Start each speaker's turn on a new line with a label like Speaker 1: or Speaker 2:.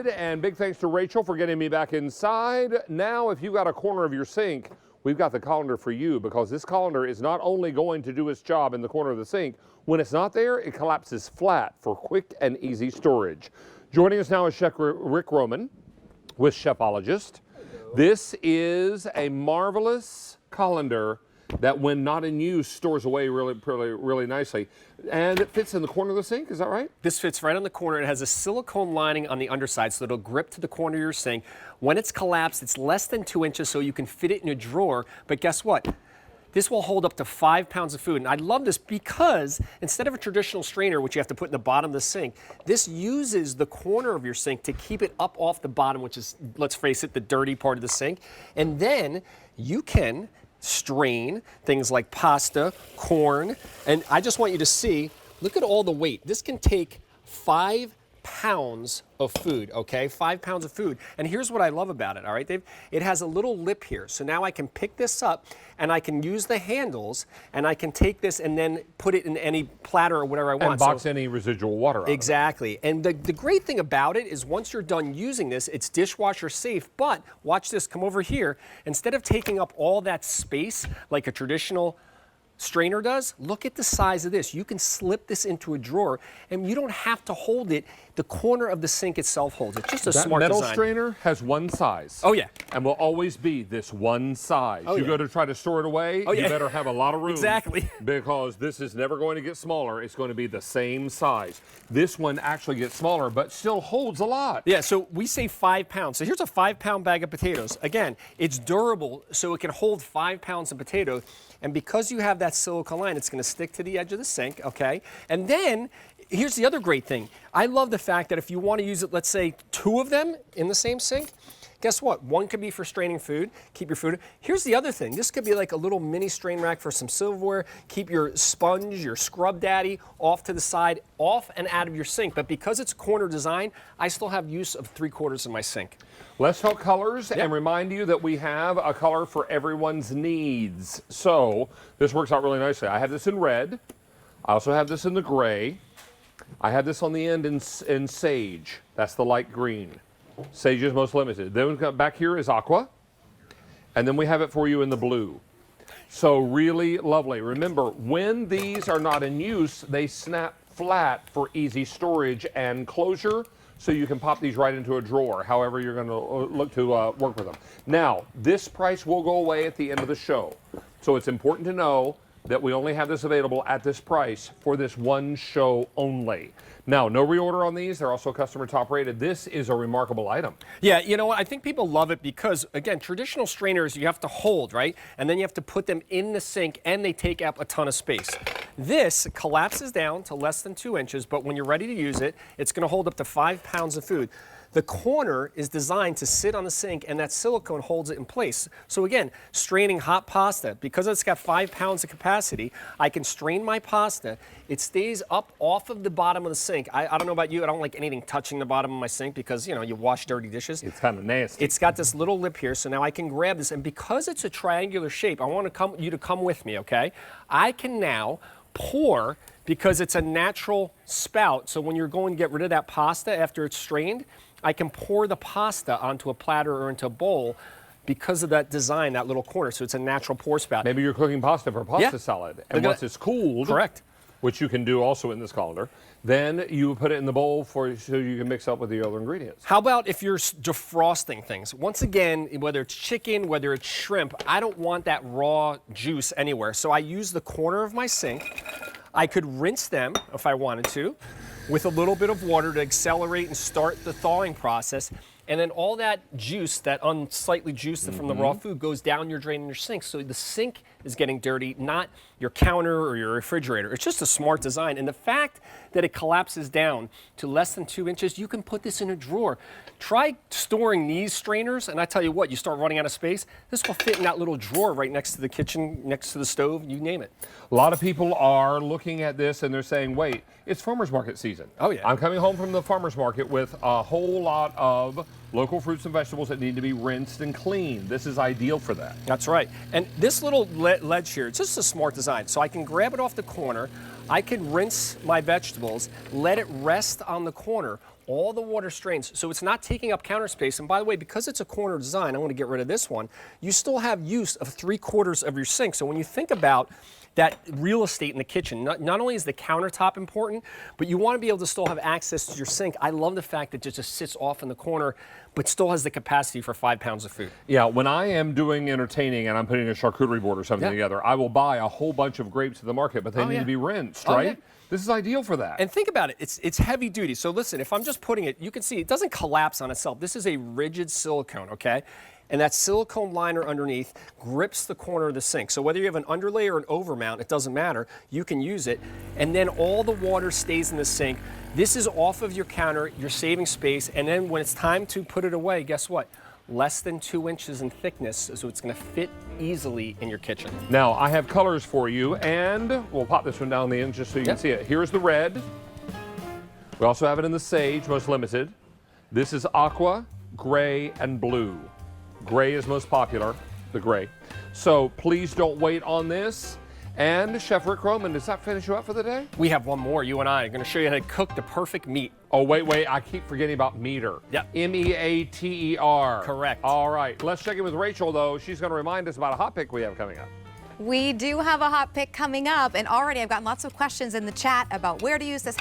Speaker 1: did, and big thanks to Rachel for getting me back inside. Now, if you've got a corner of your sink, we've got the colander for you, because this colander is not only going to do its job in the corner of the sink, when it's not there, it collapses flat for quick and easy storage. Joining us now is Chef Rick Roman with Chefologist.
Speaker 2: Hello.
Speaker 1: This is a marvelous colander that, when not in use, stores away really nicely. And it fits in the corner of the sink, is that right?
Speaker 2: This fits right on the corner. It has a silicone lining on the underside, so it'll grip to the corner of your sink. When it's collapsed, it's less than 2 inches, so you can fit it in a drawer. But guess what? This will hold up to 5 pounds of food. And I love this because instead of a traditional strainer, which you have to put in the bottom of the sink, this uses the corner of your sink to keep it up off the bottom, which is, let's face it, the dirty part of the sink. And then you can strain things like pasta, corn, and I just want you to see, look at all the weight. This can take 5 pounds of food, okay? 5 pounds of food. And here's what I love about it, all right, Dave? It has a little lip here. So now I can pick this up and I can use the handles and I can take this and then put it in any platter or whatever I want.
Speaker 1: And box any residual water out.
Speaker 2: Exactly. And the great thing about it is once you're done using this, it's dishwasher safe, but watch this, come over here. Instead of taking up all that space like a traditional strainer does, look at the size of this. You can slip this into a drawer and you don't have to hold it. The corner of the sink itself holds it. Just a smart design.
Speaker 1: That metal strainer has one size.
Speaker 2: Oh yeah.
Speaker 1: And will always be this one size.
Speaker 2: Oh,
Speaker 1: you
Speaker 2: yeah.
Speaker 1: go to try to store it away,
Speaker 2: oh, yeah.
Speaker 1: You better have a lot of room.
Speaker 2: Exactly.
Speaker 1: Because this is never going to get smaller. It's going to be the same size. This one actually gets smaller, but still holds a lot.
Speaker 2: Yeah, so we say 5 pounds. So here's a 5-pound bag of potatoes. Again, it's durable, so it can hold 5 pounds of potatoes. And because you have that silicone line, it's going to stick to the edge of the sink, okay? And then, here's the other great thing. I love the fact that if you want to use it, let's say 2 of them in the same sink, guess what? One could be for straining food, keep your food. Here's the other thing. This could be like a little mini strain rack for some silverware. Keep your sponge, your scrub daddy off to the side, off and out of your sink. But because it's corner design, I still have use of 3/4 of my sink.
Speaker 1: Let's talk colors
Speaker 2: Yeah.
Speaker 1: and remind you that we have a color for everyone's needs. So this works out really nicely. I have this in red. I also have this in the gray. I have this on the end in sage. That's the light green. Sage is most limited. Then we've got back here is aqua. And then we have it for you in the blue. So really lovely. Remember, when these are not in use, they snap flat for easy storage and closure. So you can pop these right into a drawer, however you're going to look to work with them. Now, this price will go away at the end of the show. So it's important to know that we only have this available at this price for this one show only. Now, no reorder on these. They're also customer top rated. This is a remarkable item.
Speaker 2: Yeah, you know what? I think people love it because, again, traditional strainers you have to hold, right? And then you have to put them in the sink and they take up a ton of space. This collapses down to less than 2 inches, but when you're ready to use it, it's going to hold up to 5 pounds of food. The corner is designed to sit on the sink and that silicone holds it in place. So again, straining hot pasta, because it's got 5 pounds of capacity, I can strain my pasta. It stays up off of the bottom of the sink. I don't know about you, I don't like anything touching the bottom of my sink because, you know, you wash dirty dishes.
Speaker 1: It's kind of nasty.
Speaker 2: It's got this little lip here, so now I can grab this, and because it's a triangular shape, I want you to come with me, okay? I can now pour, because it's a natural spout, so when you're going to get rid of that pasta after it's strained, I can pour the pasta onto a platter or into a bowl because of that design, that little corner. So it's a natural pour spout.
Speaker 1: Maybe you're cooking pasta for pasta salad. And once it's cooled,
Speaker 2: correct,
Speaker 1: which you can do also in this colander, then you put it in the bowl so you can mix up with the other ingredients.
Speaker 2: How about if you're defrosting things? Once again, whether it's chicken, whether it's shrimp, I don't want that raw juice anywhere. So I use the corner of my sink. I could rinse them if I wanted to with a little bit of water to accelerate and start the thawing process. And then all that juice, that unsightly juice from the raw food, goes down your drain in your sink. So the sink is getting dirty, not your counter or your refrigerator. It's just a smart design. And the fact that it collapses down to less than 2 inches, you can put this in a drawer. Try storing these strainers, and I tell you what, you start running out of space, this will fit in that little drawer right next to the kitchen, next to the stove, you name it.
Speaker 1: A lot of people are looking at this and they're saying, wait, it's farmer's market season.
Speaker 2: Oh yeah.
Speaker 1: I'm coming home from the farmer's market with a whole lot of local fruits and vegetables that need to be rinsed and cleaned. This is ideal for that.
Speaker 2: That's right. And this little ledge here, it's just a smart design. So I can grab it off the corner, I can rinse my vegetables, let it rest on the corner. all the water strains, so it's not taking up counter space. And by the way, because it's a corner design, I want to get rid of this one, you still have use of 3/4 of your sink. So when you think about that real estate in the kitchen, not only is the countertop important, but you want to be able to still have access to your sink. I love the fact that it just sits off in the corner, but still has the capacity for 5 pounds of food.
Speaker 1: Yeah, when I am doing entertaining and I'm putting a charcuterie board or something together, I will buy a whole bunch of grapes at the market, but they need to be rinsed, right?
Speaker 2: Yeah.
Speaker 1: This is ideal for that.
Speaker 2: And think about it, it's heavy duty. So listen, if I'm just putting it, you can see it doesn't collapse on itself. This is a rigid silicone, okay? And that silicone liner underneath grips the corner of the sink. So whether you have an underlay or an overmount, it doesn't matter. You can use it. And then all the water stays in the sink. This is off of your counter, you're saving space. And then when it's time to put it away, guess what? Less than 2 inches in thickness, so it's gonna fit easily in your kitchen.
Speaker 1: Now, I have colors for you, and we'll pop this one down the end just so you can see it. Here's the red. We also have it in the sage, most limited. This is aqua, gray, and blue. Gray is most popular, the gray. So please don't wait on this. And Chef Rick Roman, does that finish you up for the day?
Speaker 2: We have one more. You and I are going to show you how to cook the perfect meat.
Speaker 1: Oh, wait, I keep forgetting about meter.
Speaker 2: Yep.
Speaker 1: M-E-A-T-E-R.
Speaker 2: Correct.
Speaker 1: All right, let's check in with Rachel, though. She's going to remind us about a hot pick we have coming up.
Speaker 3: We do have a hot pick coming up, and already I've gotten lots of questions in the chat about where to use this, how